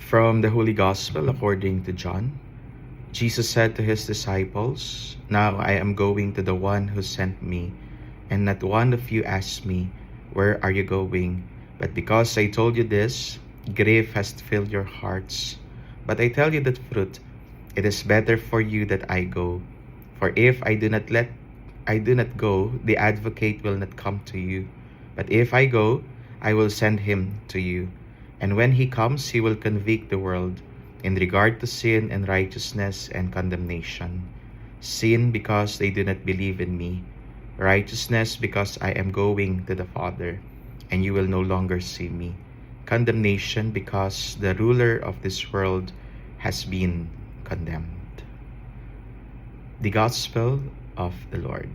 From the Holy Gospel according to John, Jesus said to his disciples, "Now I am going to the one who sent me, and not one of you asked me, 'Where are you going?' But because I told you this, grief has filled your hearts. But I tell you the truth, it is better for you that I go. For if I do not go, the advocate will not come to you. But if I go, I will send him to you. And when he comes, he will convict the world in regard to sin and righteousness and condemnation. Sin, because they do not believe in me. Righteousness, because I am going to the Father, and you will no longer see me. Condemnation, because the ruler of this world has been condemned." The Gospel of the Lord.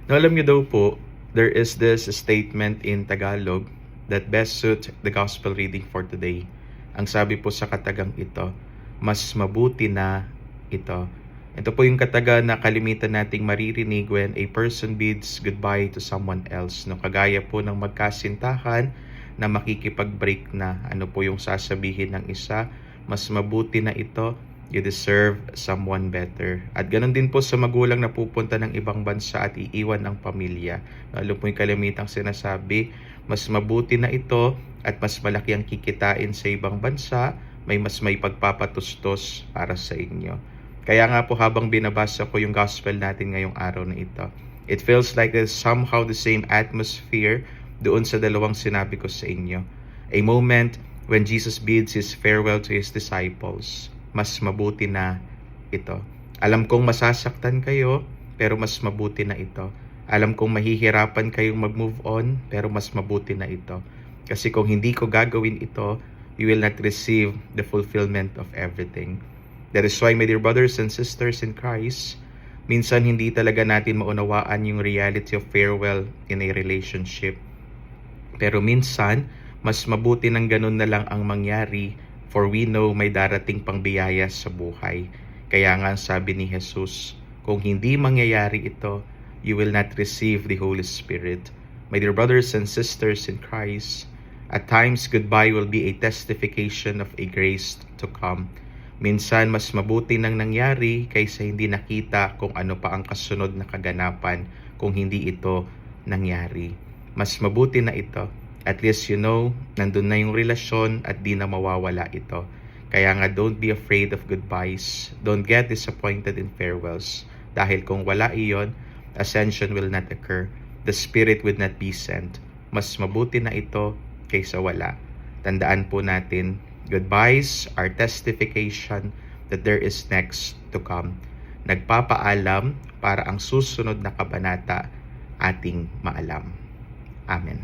Now, alam niyo daw po, there is this statement in Tagalog that best suit the gospel reading for today. Ang sabi po sa katagang ito, mas mabuti na ito. Ito po yung kataga na kalimitan nating maririnig when a person bids goodbye to someone else. No, kagaya po ng magkasintahan na makikipag-break na. Ano po yung sasabihin ng isa? Mas mabuti na ito. You deserve someone better. At ganun din po sa magulang na pupunta ng ibang bansa at iiwan ng pamilya. Lalo po yung kalimitang sinasabi, mas mabuti na ito at mas malaki ang kikitain sa ibang bansa, may pagpapatustos para sa inyo. Kaya nga po habang binabasa ko yung gospel natin ngayong araw na ito, it feels like there's somehow the same atmosphere doon sa dalawang sinabi ko sa inyo. A moment when Jesus bids his farewell to his disciples. Mas mabuti na ito. Alam kong masasaktan kayo, pero mas mabuti na ito. Alam kong mahihirapan kayong mag-move on, pero mas mabuti na ito. Kasi kung hindi ko gagawin ito, you will not receive the fulfillment of everything. That is why, my dear brothers and sisters in Christ, minsan hindi talaga natin maunawaan yung reality of farewell in a relationship. Pero minsan, mas mabuti ng ganun na lang ang mangyari, for we know may darating pang biyaya sa buhay. Kaya nga sabi ni Jesus, kung hindi mangyayari ito, you will not receive the Holy Spirit. My dear brothers and sisters in Christ, at times goodbye will be a testification of a grace to come. Minsan mas mabuti nang nangyari kaysa hindi nakita kung ano pa ang kasunod na kaganapan kung hindi ito nangyari. Mas mabuti na ito. At least you know, nandun na yung relasyon at di na mawawala ito. Kaya nga, don't be afraid of goodbyes. Don't get disappointed in farewells. Dahil kung wala iyon, ascension will not occur. The Spirit will not be sent. Mas mabuti na ito kaysa wala. Tandaan po natin, goodbyes are testification that there is next to come. Nagpapaalam para ang susunod na kabanata ating maalam. Amen.